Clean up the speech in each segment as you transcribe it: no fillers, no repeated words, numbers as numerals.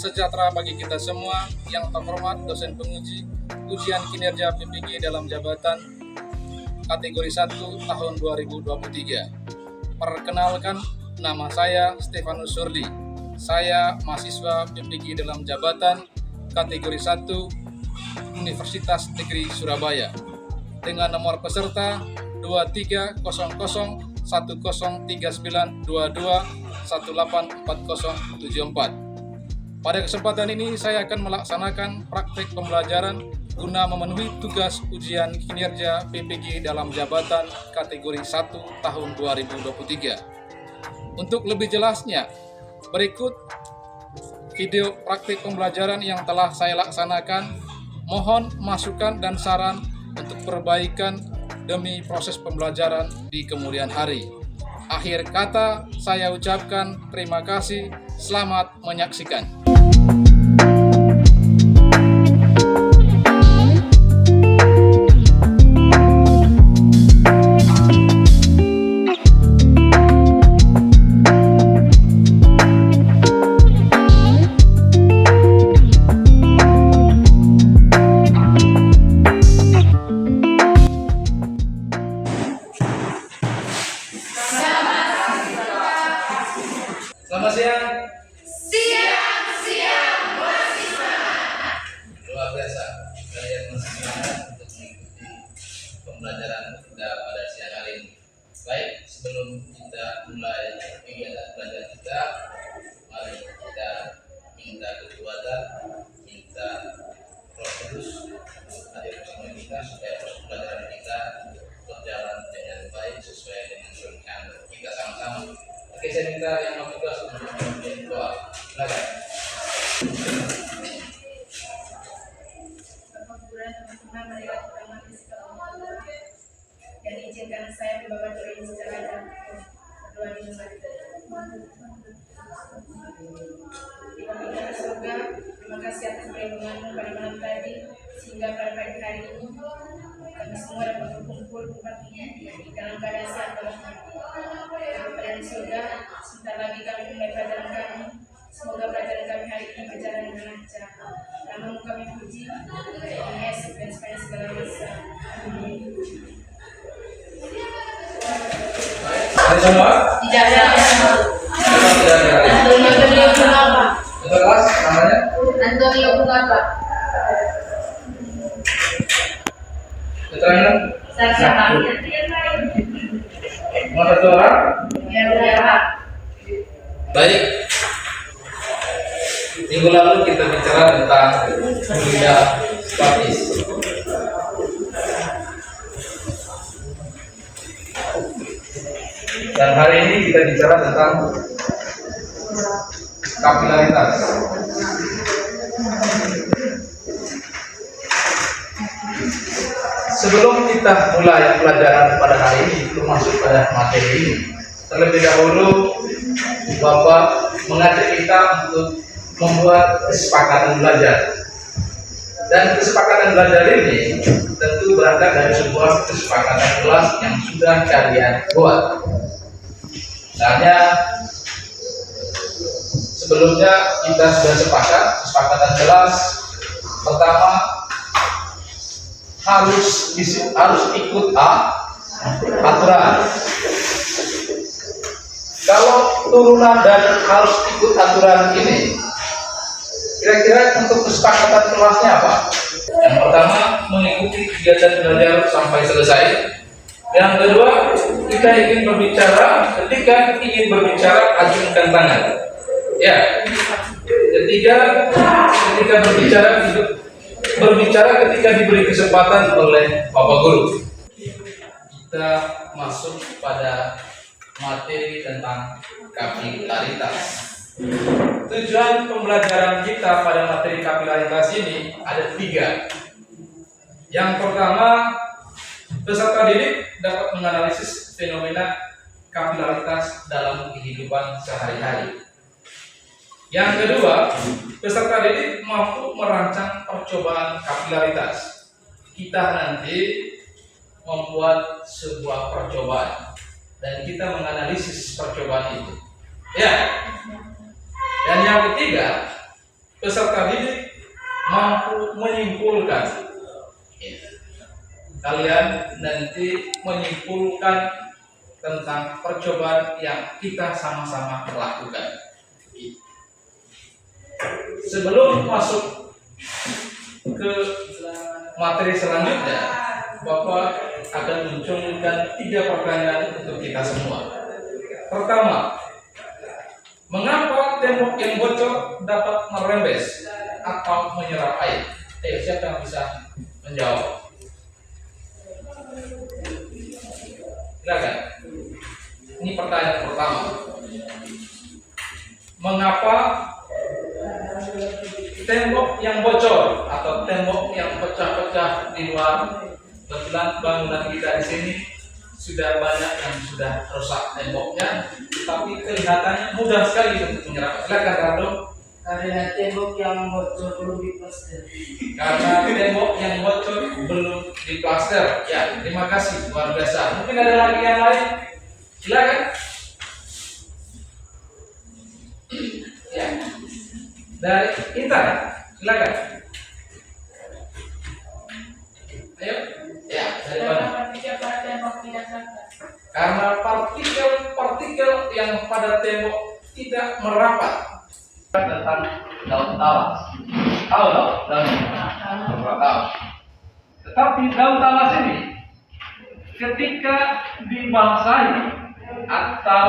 sejahtera bagi kita semua. Yang terhormat dosen penguji ujian kinerja PPG dalam jabatan kategori 1 tahun 2023. Perkenalkan, nama saya Stefanus Surdi. Saya mahasiswa PPG dalam jabatan kategori 1 Universitas Negeri Surabaya dengan nomor peserta 2300103922184074. Pada kesempatan ini saya akan melaksanakan praktek pembelajaran guna memenuhi tugas ujian kinerja PPG dalam jabatan kategori 1 tahun 2023. Untuk lebih jelasnya, berikut video praktik pembelajaran yang telah saya laksanakan. Mohon masukan dan saran untuk perbaikan demi proses pembelajaran di kemudian hari. Akhir kata, saya ucapkan terima kasih. Selamat menyaksikan. Selamat siang. Siang, mahasiswa. Luar biasa, kalian masih semangat untuk mengikuti pembelajaran kita pada siang hari ini. Baik, sebelum kita mulai kegiatan belajar kita, mari kita minta kekuatan, minta Roh Kudus hadir bersama kita supaya proses pembelajaran kita berjalan dengan baik sesuai dengan rencana kita sama-sama. Oke, saya minta yang mau tugas untuk memimpin doa. Silakan. Teman-teman marilah kita mati segala dan izinkan saya membawa doa ini secara berdoa di rumah. Kita minta surga, terima kasih atas perlindunganmu pada malam tadi sehingga pada pagi hari ini kami semua dapat berkumpul tempat ini dalam keadaan sehat walafiat. Pada di surga, sebentar lagi kami mulai pelajaran kami. Semoga pelajaran kami hari ini berjalan dengan lancar. Namamu kami puji, dengan Yesus dan sepanjang segala masa. Amin. Ada semua? Tidak ada. Tidak ada. Antonio Bunapa. Kelas namanya? Antonio Bunapa. Keterangan? Saya Mau satu orang? Ya. Baik. Minggu lalu kita bicara tentang kuliah statis. Dan hari ini kita bicara tentang kapilaritas. Sebelum kita mulai pelajaran pada hari ini, termasuk pada materi ini, terlebih dahulu Bapak mengajak kita untuk membuat kesepakatan belajar. Dan kesepakatan belajar ini tentu berangkat dari sebuah kesepakatan kelas yang sudah kalian buat. Misalnya, sebelumnya kita sudah sepakat kesepakatan kelas pertama harus ikut aturan. Kalau turunan dan harus ikut aturan ini, kira-kira untuk kesepakatan kelasnya apa? Yang pertama, mengikuti kegiatan belajar sampai selesai. Yang kedua, kita ingin berbicara. Ketika ingin berbicara, acungkan tangan. Ya. Ketiga, ketika berbicara ketika diberi kesempatan oleh Bapak Guru. Kita masuk pada materi tentang kapilaritas. Tujuan pembelajaran kita pada materi kapilaritas ini ada 3. Yang pertama, peserta didik dapat menganalisis fenomena kapilaritas dalam kehidupan sehari-hari. Yang kedua, peserta didik mampu merancang percobaan kapilaritas. Kita nanti membuat sebuah percobaan dan kita menganalisis percobaan itu. Ya. Dan yang ketiga, peserta didik mampu menyimpulkan. Kalian nanti menyimpulkan tentang percobaan yang kita sama-sama lakukan. Sebelum masuk ke materi selanjutnya, Bapak akan munculkan 3 pertanyaan untuk kita semua. Pertama, mengapa tembok yang bocor dapat merembes atau menyerap air? Siapa yang bisa menjawab? Silakan. Ini pertanyaan pertama. Mengapa tembok yang bocor atau tembok yang pecah-pecah di luar? Kebetulan bangunan kita di sini sudah banyak yang sudah rusak temboknya, tapi kelihatannya mudah sekali untuk menyerap. Silakan Rado. Karena tembok yang bocor belum diplaster. Karena tembok yang bocor belum diplaster. Ya, terima kasih, luar biasa. Mungkin ada lagi yang lain? Silakan. Ya. Dari Intan, silakan. Ayo. Ya, dari mana? Karena partikel-partikel yang pada tembok tidak merapat. Tentang daun talas. Tahu daun talas. Tetapi daun talas ini ketika dibasahi atau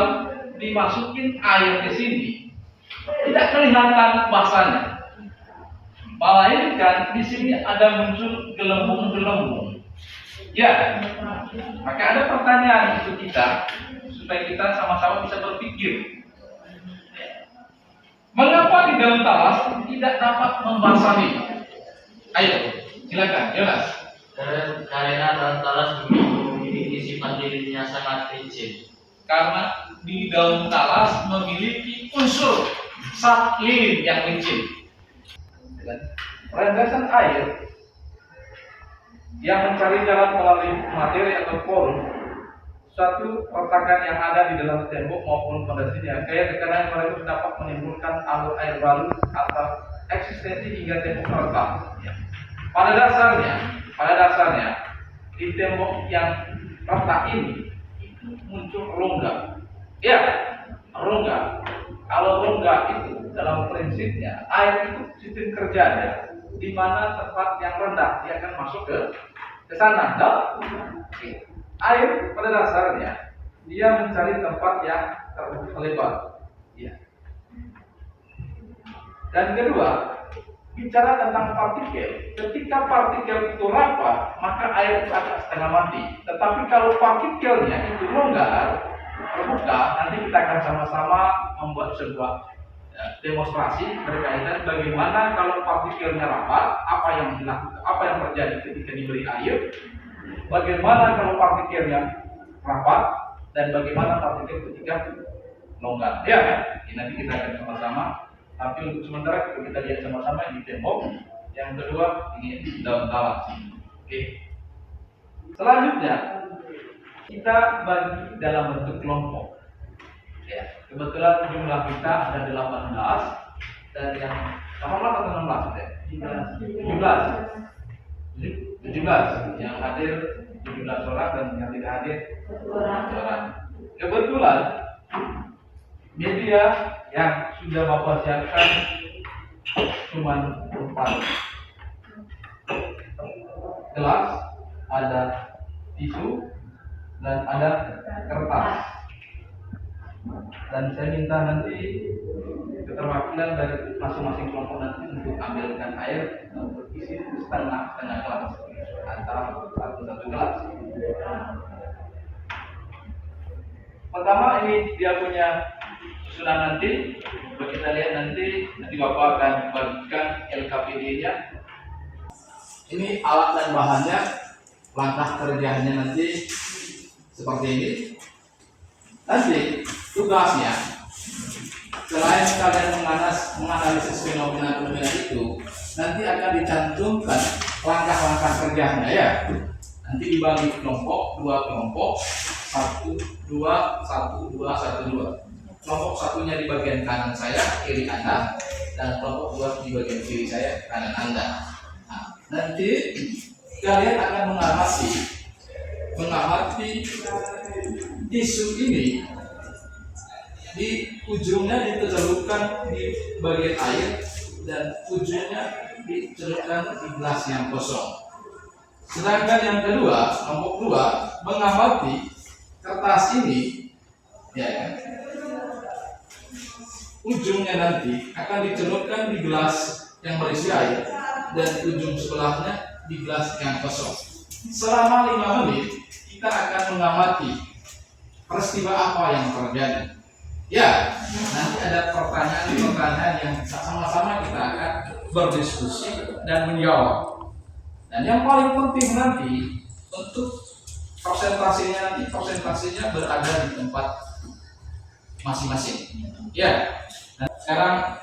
dimasukin air ke sini tidak kelihatan basahnya. Melainkan di sini ada muncul gelembung-gelembung. Ya, maka ada pertanyaan untuk kita supaya kita sama-sama bisa berpikir. Mengapa di daun talas tidak dapat membasahi? Ayo, silakan, Jonas. Karena daun talas memiliki sifat dirinya sangat licin. Karena di daun talas memiliki unsur zat lilin yang licin. Rendasan air yang mencari jalan melalui materi atau porum suatu retakan yang ada di dalam tembok maupun fondasinya, gaya tekanan yang itu dapat menimbulkan alur air baru atau eksistensi hingga tembok retak. Pada dasarnya di tembok yang retak ini itu muncul rongga. Ya, rongga. Kalau rongga itu dalam prinsipnya air itu sistem kerjanya di mana tempat yang rendah dia akan masuk ke sana. Air pada dasarnya dia mencari tempat yang terlebar. Ya. Dan kedua, bicara tentang partikel. Ketika partikel itu rapat, maka air itu akan setengah mati. Tetapi kalau partikelnya itu longgar, terbuka, nanti kita akan sama-sama membuat sebuah demonstrasi berkaitan bagaimana kalau partikelnya rapat, apa yang dilakukan, apa yang terjadi ketika diberi air. Bagaimana kalau partikelnya rapat dan bagaimana partikel ketika longgar? Ya, ini nanti kita akan sama-sama. Tapi untuk sementara kita lihat sama-sama di tembok. Yang kedua ini daun talas. Oke. Selanjutnya kita bagi dalam bentuk kelompok. Ya, kebetulan jumlah kita ada 18 dan yang 18 atau 16 ya? 17 yang hadir 17 orang dan yang tidak hadir 1 orang. Kebetulan media yang sudah Bapak siapkan cuma 4 gelas, ada tisu dan ada kertas. Dan saya minta nanti keterwakilan dari masing-masing kelompok nanti untuk ambilkan air untuk isi setengah gelas atau satu gelas. Pertama ini dia punya susunan nanti. Coba kita lihat nanti Bapak akan bagikan LKPD-nya. Ini alat dan bahannya, langkah kerjanya nanti seperti ini. Nanti tugasnya selain kalian menganalisis fenomena-fenomena itu, nanti akan dicantumkan langkah-langkah kerjanya ya. Nanti dibagi kelompok, 2 kelompok, 1, 2, 1, 2, 1, 2. Kelompok satunya di bagian kanan saya, kiri Anda. dan kelompok 2 di bagian kiri saya, kanan Anda. Nah, nanti kalian akan mengamati tisu ini, di ujungnya dicelupkan di bagian air dan ujungnya dicelupkan di gelas yang kosong. Sedangkan yang kedua, kelompok 2 mengamati kertas ini, ya kan? Ujungnya nanti akan dicelupkan di gelas yang berisi air dan ujung sebelahnya di gelas yang kosong. Selama 5 menit kita akan mengamati peristiwa apa yang terjadi. Ya, nanti ada pertanyaan-pertanyaan yang sama-sama kita akan berdiskusi dan menjawab. Dan yang paling penting nanti untuk presentasinya berada di tempat masing-masing. Ya. Nah, sekarang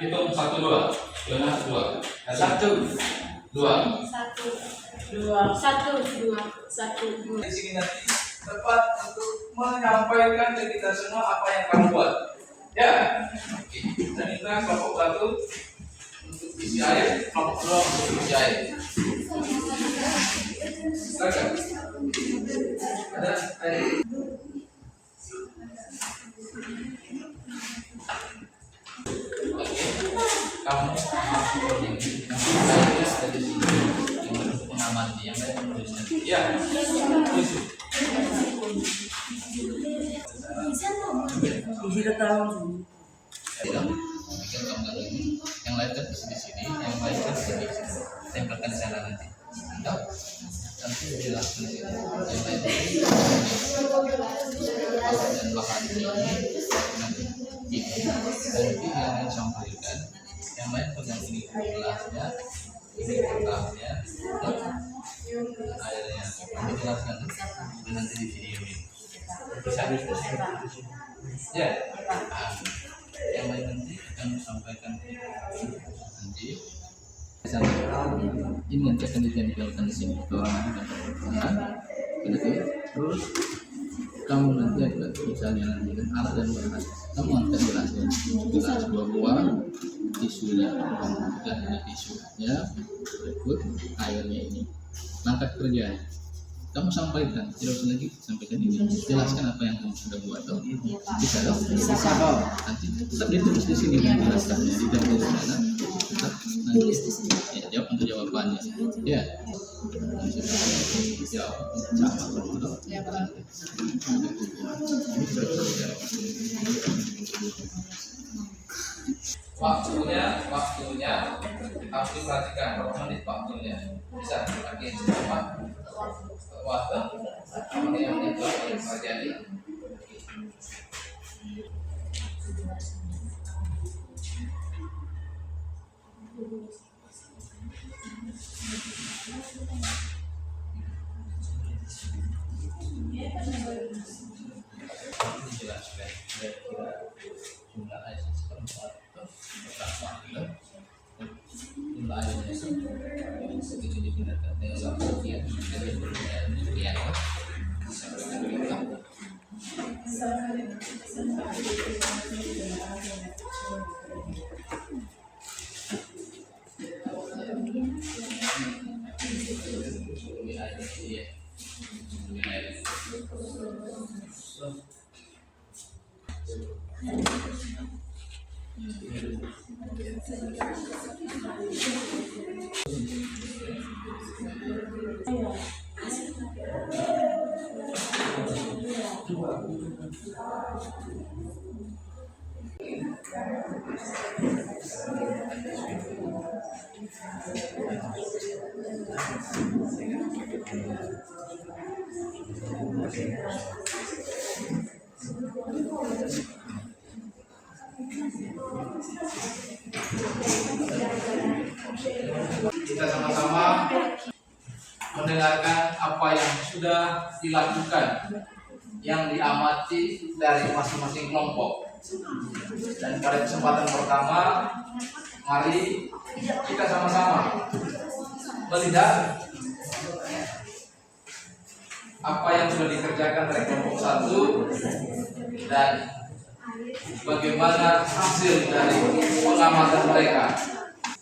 hitung 1 2. Benar 2. 1 2. 1 2. Di sini nanti tepat untuk menyampaikan ke kita semua apa yang kamu buat. Ya. Oke. Dan kita kelompok 1 untuk isi air, kelompok 2 untuk isi air. Silakan. Ada air. Kamu airnya ada di sini. Yang mengamati, yang lain menulisnya. Ya. Yang lain kan di sini, yang lain kan di sini. Tempelkan di sana nanti. Nanti jelaskan di sini. Yang lain dan bahan ini nanti yang lain sampaikan. Yang lain pegang ini gelasnya, ini kertasnya, airnya. Nanti jelaskan dan nanti di video ini. Bisa diskusi. Ya. Yang lain nanti akan sampaikan nanti. Ini nanti akan ditempelkan di sini. Terus kamu nanti ada misalnya nanti kan alat dan bahan. Kamu angkat gelas buah-buah, tisunya, dan ini tisunya, berikut airnya ini. Langkah kerjanya, kamu sampaikan, tidak usah lagi sampaikan ini, jelaskan apa yang kamu sudah buat. Bisa dong? Bisa dong. Nanti tetap ditulis di sini menjelaskannya, di dalam sana. Tetap tulis di sini. Ya, jawab untuk jawabannya. Ya. Jawab sama. Ya, Pak. Waktunya harus diperhatikan berapa menit waktunya. Bisa pakai berapa waktu yang itu yang terjadi. Dijelaskan kira-kira jumlah air seperempat berapa kilo, jumlah airnya segitu digunakan dengan waktu sekian dari perbedaan sekian Kita sama-sama mendengarkan apa yang sudah dilakukan, yang diamati dari masing-masing kelompok. Dan pada kesempatan pertama, mari kita sama-sama melihat apa yang sudah dikerjakan dari kelompok 1 dan bagaimana hasil dari pengamatan mereka.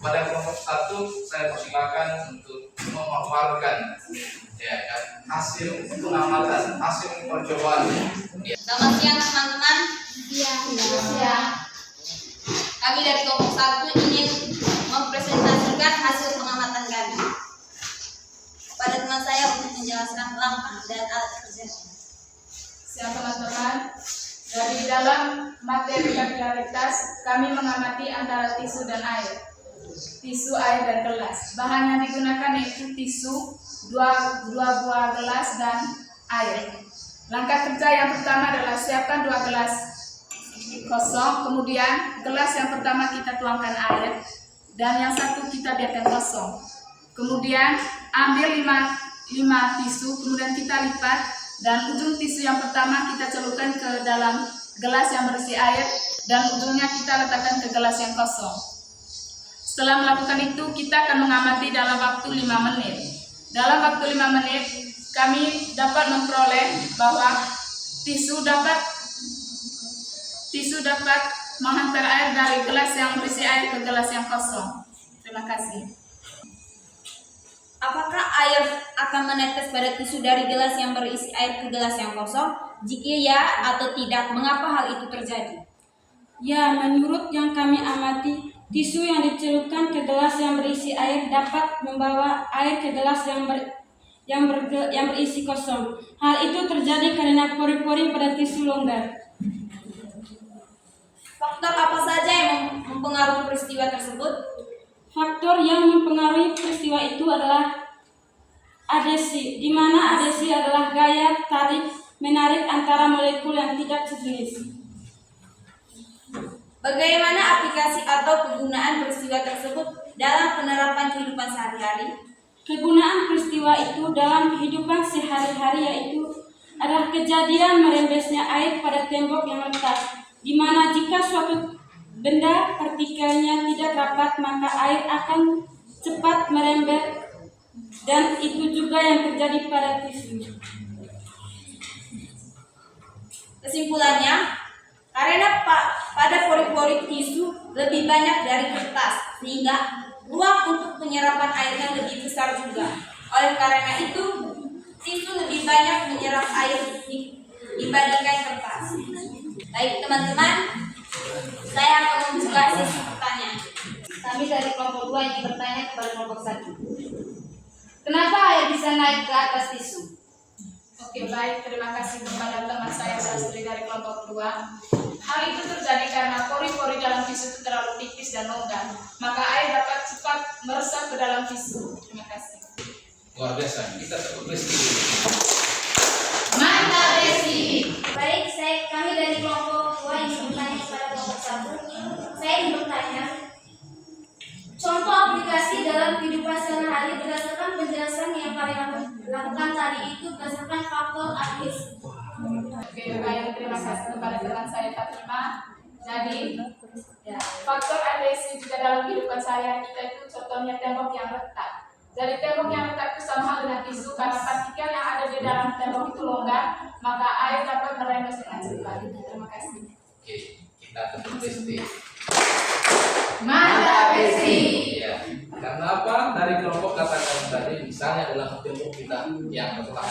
Pada kelompok 1 saya persilakan untuk memaparkan ya kan hasil pengamatan, hasil percobaan. Ya. Selamat siang teman-teman. Siang. Kami dari kelompok 1 ingin mempresentasikan hasil pengamatan kami kepada teman saya untuk menjelaskan langkah dan alat kerjanya. Siang teman-teman. Dari dalam materi kapilaritas kami mengamati antara tisu dan air. Tisu, air, dan gelas. Bahan yang digunakan yaitu tisu, dua buah gelas, dan air. Langkah kerja yang pertama adalah siapkan 2 gelas kosong, kemudian gelas yang pertama kita tuangkan air, dan yang satu kita biarkan kosong. Kemudian ambil 5 tisu, kemudian kita lipat, dan ujung tisu yang pertama kita celupkan ke dalam gelas yang berisi air, dan ujungnya kita letakkan ke gelas yang kosong. Setelah melakukan itu, kita akan mengamati dalam waktu 5 menit. Dalam waktu 5 menit, kami dapat memperoleh bahwa tisu dapat menghantar air dari gelas yang berisi air ke gelas yang kosong. Terima kasih. Apakah air akan menetes pada tisu dari gelas yang berisi air ke gelas yang kosong? Jika ya atau tidak, mengapa hal itu terjadi? Ya, menurut yang kami amati, tisu yang dicelupkan ke gelas yang berisi air dapat membawa air ke gelas yang berisi kosong. Hal itu terjadi karena pori-pori pada tisu longgar. Faktor apa saja yang mempengaruhi peristiwa tersebut? Faktor yang mempengaruhi peristiwa itu adalah adesi, di mana adesi adalah gaya tarik-menarik antara molekul yang tidak sejenis. Bagaimana aplikasi atau penggunaan peristiwa tersebut dalam penerapan kehidupan sehari-hari? Kegunaan peristiwa itu dalam kehidupan sehari-hari yaitu adalah kejadian merembesnya air pada tembok yang retak, di mana jika suatu benda partikelnya tidak rapat maka air akan cepat merembet, dan itu juga yang terjadi pada tisu. Kesimpulannya, karena pada pori-pori tisu lebih banyak dari kertas, sehingga ruang untuk penyerapan airnya lebih besar juga. Oleh karena itu, tisu lebih banyak menyerap air dibandingkan kertas. Baik teman-teman, saya akan membuka sesi pertanyaan. Kami dari kelompok 2 ingin bertanya kepada kelompok 1. Kenapa air bisa naik ke atas tisu? Oke, baik. Terima kasih kepada teman saya Sastri dari kelompok 2. Hal itu terjadi karena pori-pori dalam tisu itu terlalu tipis dan longgar, maka air dapat cepat meresap ke dalam tisu. Terima kasih. Luar biasa, kita sebut Resti. Mantap, Resti. Baik, kami dari kelompok 2 ingin bertanya kepada kelompok 1. Saya ingin bertanya, contoh aplikasi dalam kehidupan sehari-hari berdasarkan penjelasan yang kalian lakukan tadi itu berdasarkan faktor adhesi. Oke, baik. Terima kasih kepada teman saya Fatima. Jadi, faktor adhesi juga dalam kehidupan saya kita itu contohnya tembok yang retak. Jadi tembok yang retak itu sama hal dengan tisu, karena partikel yang ada di dalam tembok itu longgar, maka air dapat merembes dengan cepat. Terima kasih. Oke, kita sebut Resti. Mantap, Resti. Ya, karena apa? Dari kelompok katakan tadi, misalnya dalam tembok kita yang retak,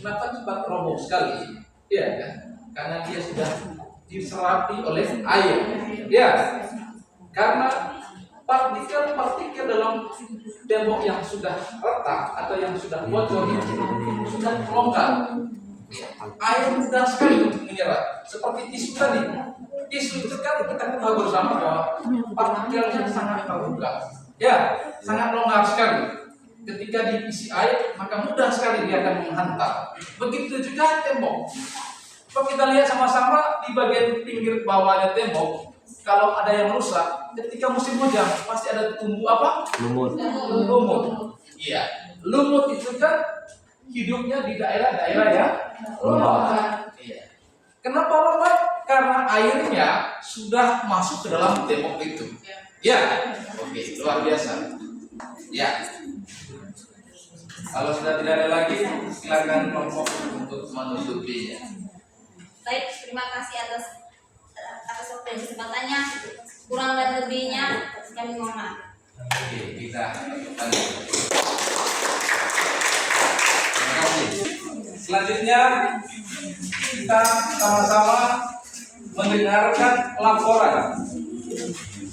kenapa cepat roboh sekali? Ya kan? Karena dia sudah diserapi oleh air. Ya, karena partikel-partikel dalam tembok yang sudah retak atau yang sudah bocor itu sudah longgar. Ya, air mudah sekali untuk menyerap. Seperti tisu tadi. Tisu itu kan kita tahu bersama bahwa partikelnya sangat terbuka. Ya, sangat longgar sekali. Ketika diisi air, maka mudah sekali dia akan menghantar. Begitu juga tembok. Kalau kita lihat sama-sama di bagian pinggir bawahnya tembok, kalau ada yang rusak, ketika musim hujan pasti ada tumbuh apa? Lumut. Lumut. Iya. Lumut itu kan hidupnya di daerah-daerah yang longgar. Iya. Kenapa longgar? Karena airnya sudah masuk ke dalam tembok itu. Ya. Oke, luar biasa. Ya. Kalau sudah tidak ada lagi, silakan kelompok untuk menutupinya. Baik, terima kasih atas pada kesempatannya. Kurang dan lebihnya kami mohon maaf. Oke, kita lanjut. Terima kasih. Selanjutnya kita sama-sama mendengarkan laporan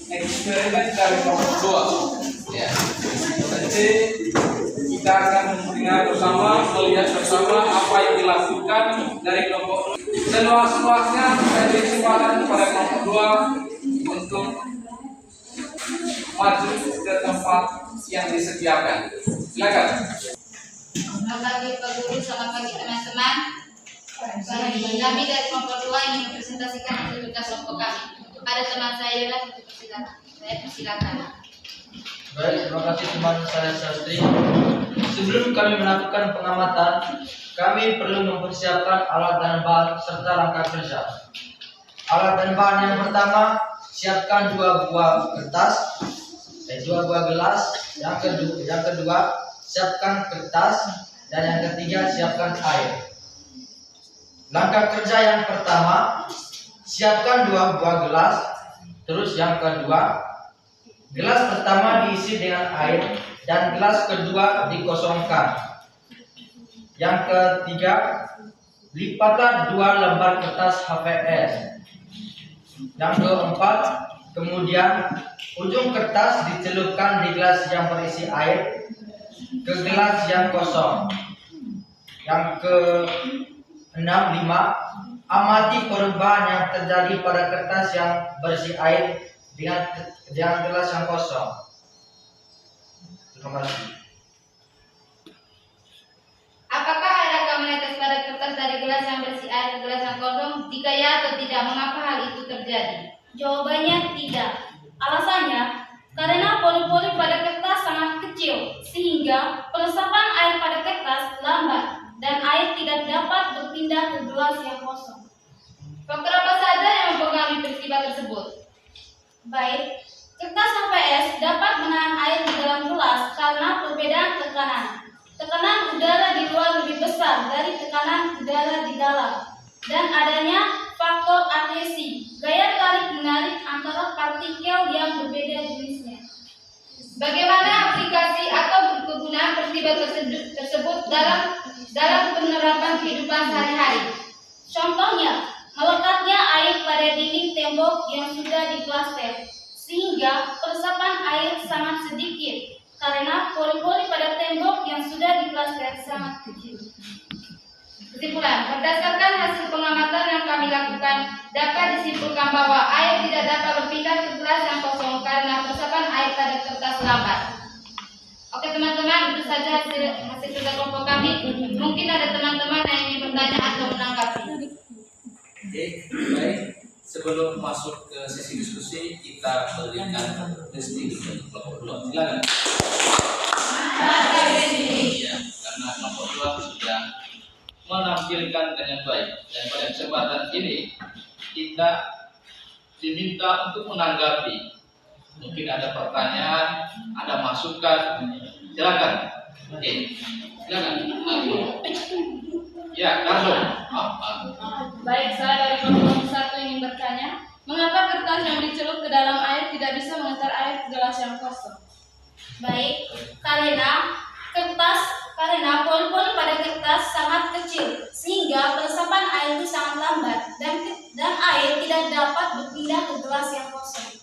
eksperimen dari kelompok 2. Ya. Nanti kita akan mendengar bersama, melihat bersama apa yang dilakukan dari kelompok 2. Seluas-luasnya saya beri kesempatan kepada kelompok 2 untuk maju ke tempat yang disediakan. Silakan. Selamat pagi Pak Guru, selamat pagi teman-teman. Kami dari kelompok 2 ingin mempresentasikan hasil tugas kelompok kami. Ada teman saya untuk persilakan. Saya persilakan. Baik, terima kasih teman saya Sastri. Sebelum kami melakukan pengamatan, kami perlu mempersiapkan alat dan bahan serta langkah kerja. Alat dan bahan yang pertama, siapkan 2 buah kertas, 2 buah gelas. Yang kedua, siapkan kertas, dan yang ketiga, siapkan air. Langkah kerja yang pertama, siapkan 2 buah gelas. Terus yang kedua, gelas pertama diisi dengan air dan gelas kedua dikosongkan. Yang ketiga, lipatlah 2 lembar kertas HVS. Yang keempat, kemudian ujung kertas dicelupkan di gelas yang berisi air ke gelas yang kosong. Yang ke-6, amati perubahan yang terjadi pada kertas yang berisi air dengan gelas yang kosong. Terima kasih. Apakah air akan menetes pada kertas dari gelas yang bersih air ke gelas yang kosong? Jika ya atau tidak, mengapa hal itu terjadi? Jawabannya tidak. Alasannya, karena pori-pori pada kertas sangat kecil, sehingga peresapan air pada kertas lambat dan air tidak dapat berpindah ke gelas yang kosong. Faktor apa saja yang mempengaruhi peristiwa tersebut? Baik, kertas HVS dapat menahan air di dalam gelas karena perbedaan tekanan. Tekanan udara di luar lebih besar dari tekanan udara di dalam, dan adanya faktor adhesi, gaya tarik-menarik antara partikel yang berbeda jenisnya. Bagaimana aplikasi atau kegunaan peristiwa tersebut dalam penerapan kehidupan sehari-hari? Contohnya, melekatnya air pada dinding tembok yang sudah diplaster, sehingga peresapan air sangat sedikit karena pori-pori pada tembok yang sudah diplaster sangat kecil. Kesimpulan, berdasarkan hasil pengamatan yang kami lakukan, dapat disimpulkan bahwa air tidak dapat berpindah ke gelas yang kosong karena peresapan air pada kertas lambat. Oke teman-teman, itu saja hasil kerja kelompok kami. Mungkin ada teman-teman yang ingin bertanya atau menanggapi. Oke, baik. Sebelum masuk ke sesi diskusi, kita berikan listing untuk kelompok 2. Silakan. Ya, karena kelompok 2 sudah menampilkan dengan baik, dan pada kesempatan ini kita diminta untuk menanggapi. Mungkin ada pertanyaan, ada masukan, silakan. Oke, silakan. Ya, langsung. Baik, saya dari kelompok 1 ingin bertanya, mengapa kertas yang dicelup ke dalam air tidak bisa mengantar air ke gelas yang kosong? Baik, karena pori-pori pada kertas sangat kecil, sehingga peresapan air itu sangat lambat dan air tidak dapat berpindah ke gelas yang kosong.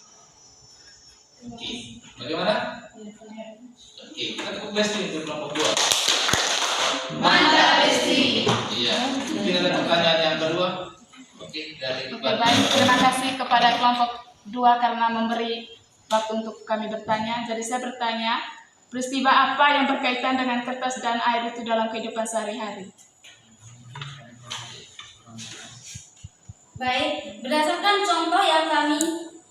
Oke, bagaimana? Oke, kita cukup listing untuk kelompok 2. Mantap, Besti. Iya, mungkin ada pertanyaan yang kedua. Oke, dari Oke, baik. Terima kasih kepada kelompok 2 karena memberi waktu untuk kami bertanya. Jadi saya bertanya, peristiwa apa yang berkaitan dengan kertas dan air itu dalam kehidupan sehari-hari? Baik, berdasarkan contoh yang kami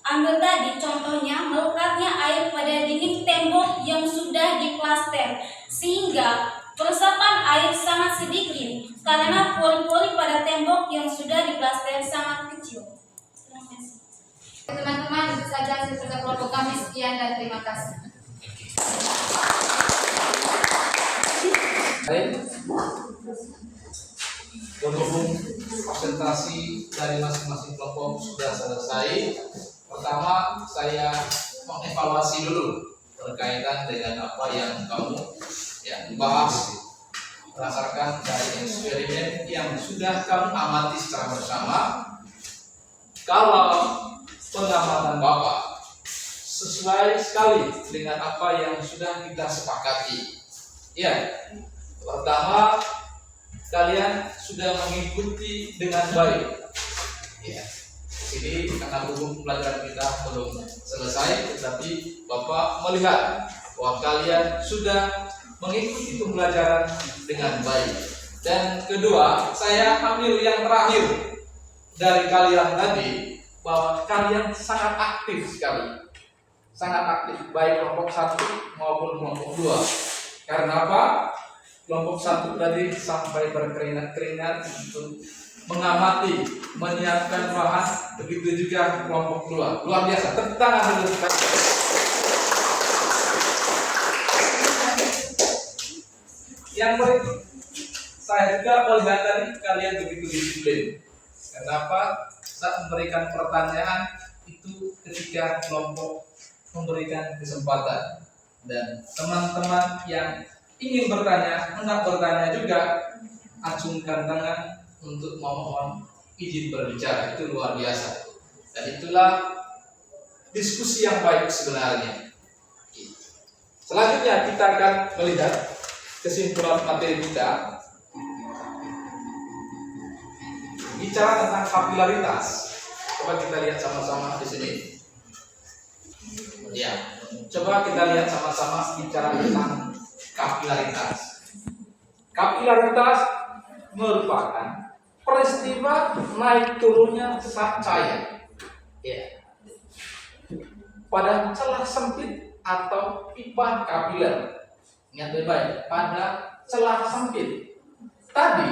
ambil tadi, contohnya melekatnya air pada dinding tembok yang sudah diplaster, sehingga peresapan air sangat sedikit karena pori-pori pada tembok yang sudah diplaster sangat kecil. Terima kasih. Teman-teman, itu saja hasil kerja kelompok kami. Sekian dan terima kasih. Baik. berhubung presentasi dari masing-masing kelompok sudah selesai, pertama saya mengevaluasi dulu berkaitan dengan apa yang kamu bahas berdasarkan dari eksperimen yang sudah kamu amati secara bersama. Kalau pengamatan Bapak sesuai sekali dengan apa yang sudah kita sepakati. Ya, pertama kalian sudah mengikuti dengan baik. Ya, jadi karena hukum pelajaran kita belum selesai, tetapi Bapak melihat bahwa kalian sudah mengikuti pembelajaran dengan baik. Dan kedua, saya ambil yang terakhir dari kalian tadi, bahwa kalian sangat aktif sekali, sangat aktif, baik kelompok 1 maupun kelompok 2. Karena apa? Kelompok 1 tadi sampai berkeringat-keringat untuk mengamati, menyiapkan bahan, begitu juga kelompok 2. Luar biasa, tepuk tangan dulu. Yang berikut, saya juga melihat tadi kalian begitu disiplin. Kenapa? Saat memberikan pertanyaan itu ketika kelompok memberikan kesempatan, dan teman-teman yang ingin bertanya, hendak bertanya juga, acungkan tangan untuk memohon izin berbicara. Itu luar biasa, dan itulah diskusi yang baik sebenarnya. Selanjutnya kita akan melihat kesimpulan materi kita, bicara tentang kapilaritas. Coba kita lihat sama-sama di sini. Ya, coba kita lihat sama-sama bicara tentang kapilaritas. Kapilaritas merupakan peristiwa naik turunnya zat cair, ya, pada celah sempit atau pipa kapiler. Ingat baik-baik, pada celah sempit. Tadi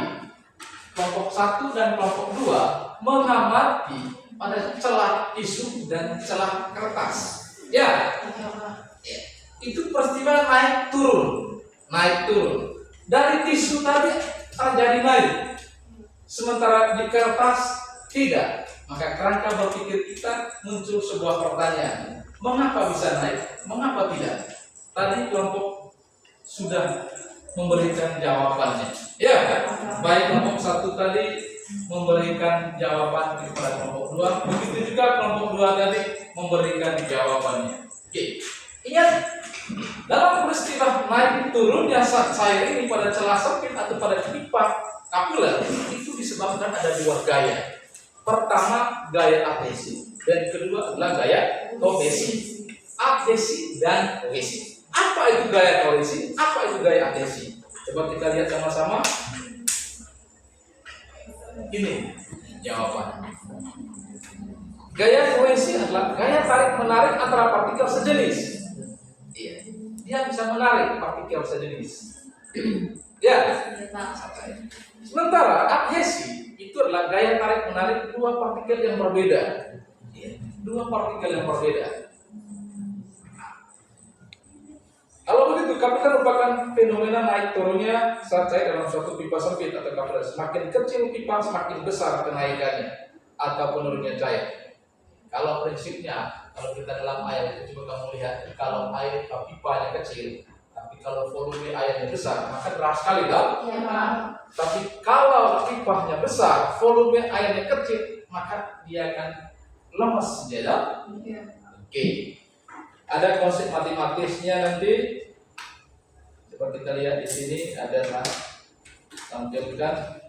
kelompok 1 dan kelompok 2 mengamati pada celah tisu dan celah kertas. Ya, itu peristiwa naik turun. Dari tisu tadi terjadi naik, sementara di kertas tidak. Maka kerangka berpikir kita muncul sebuah pertanyaan: mengapa bisa naik? Mengapa tidak? Tadi kelompok sudah memberikan jawabannya. Ya, baik kelompok 1 tadi memberikan jawaban kepada kelompok 2, begitu juga kelompok 2 tadi memberikan jawabannya. Oke, ingat, dalam peristiwa naik turunnya zat cair ini pada celah sempit atau pada pipa kapiler itu disebabkan ada 2 gaya. Pertama, gaya adhesi, dan kedua adalah gaya kohesi. Adhesi dan kohesi. Apa itu gaya kohesi? Apa itu gaya adhesi? Coba kita lihat sama-sama. Ini jawaban. Gaya kohesi adalah gaya tarik menarik antara partikel sejenis. Iya, dia bisa menarik partikel sejenis. Ya. Sementara adhesi itu adalah gaya tarik menarik 2 partikel yang berbeda. Iya, 2 partikel yang berbeda. Kalau begitu, kapiler merupakan fenomena naik turunnya zat cair dalam suatu pipa sempit atau kapiler. Semakin kecil pipa, semakin besar kenaikannya atau penurunnya cair. Kalau prinsipnya, kalau kita dalam air itu coba kamu lihat, kalau air pipanya kecil, tapi kalau volume airnya besar, maka deras sekali kan? Ya, Pak. Tapi kalau pipanya besar, volume airnya kecil, maka dia akan lemes, ya? Oke. Ada konsep matematisnya nanti. Coba kita lihat di sini ada tampilkan.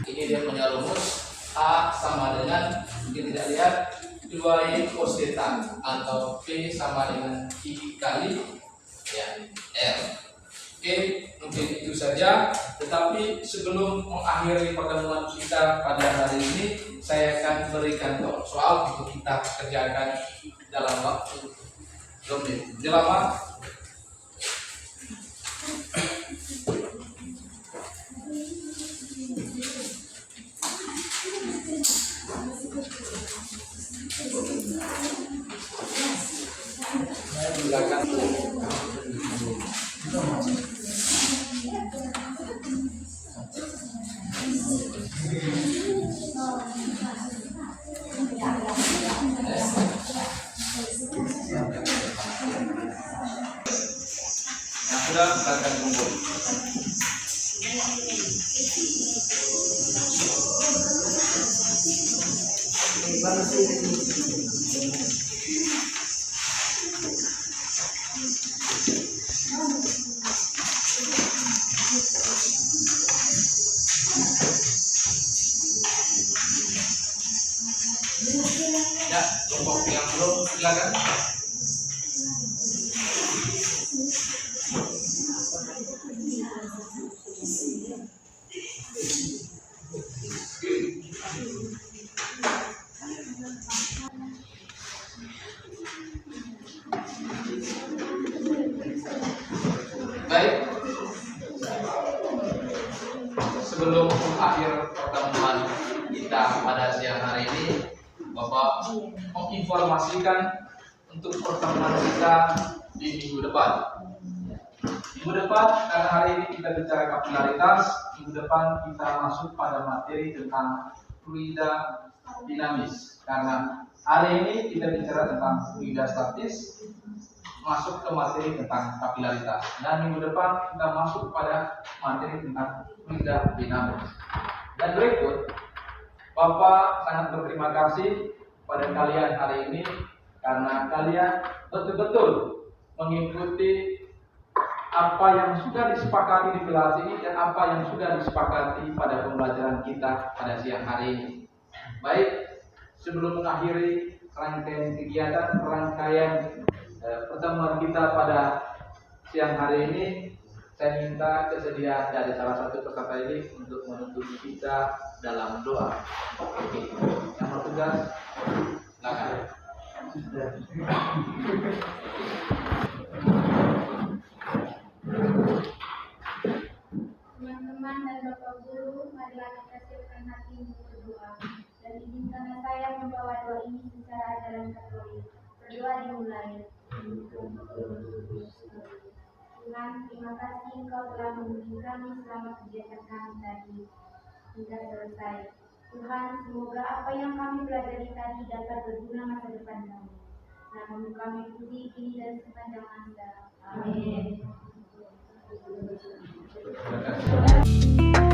Ini dia punya rumus A sama dengan, mungkin tidak lihat, 2Y cos theta atau P sama dengan I kali ya R. Oke, mungkin itu saja. Tetapi sebelum mengakhiri pertemuan kita pada hari ini, saya akan berikan soal untuk kita kerjakan dalam waktu 2 menit. Jelamat. Silakan. Yang sudah silakan kumpul. Ya, kelompok yang belum silakan. Baik, sebelum akhir pertemuan kita pada siang hari ini, Bapak menginformasikan untuk pertemuan kita di minggu depan. Minggu depan, karena hari ini kita bicara kapilaritas, minggu depan kita masuk pada materi tentang fluida dinamis. Karena hari ini kita bicara tentang fluida statis, masuk ke materi tentang kapilaritas. Dan minggu depan kita masuk pada materi tentang fluida dinamis. Dan berikut, Bapak sangat berterima kasih pada kalian hari ini karena kalian betul-betul mengikuti apa yang sudah disepakati di kelas ini dan apa yang sudah disepakati pada pembelajaran kita pada siang hari ini. Baik, sebelum mengakhiri rangkaian kegiatan, rangkaian pertemuan kita pada siang hari ini, saya minta kesediaan dari salah satu peserta ini untuk menuntut kita dalam doa. Oke, yang bertugas, silakan. Teman-teman dan Bapak Guru, marilah kita siapkan hati untuk berdoa. Dan izinkanlah saya membawa doa ini secara ajaran Katolik. Berdoa dimulai. Tuhan, terima kasih Engkau telah membimbing kami selama kegiatan kami tadi hingga selesai. Tuhan, semoga apa yang kami pelajari tadi dapat berguna masa depan kami. Namamu kami puji kini dan sepanjang masa. Amin. Terima kasih.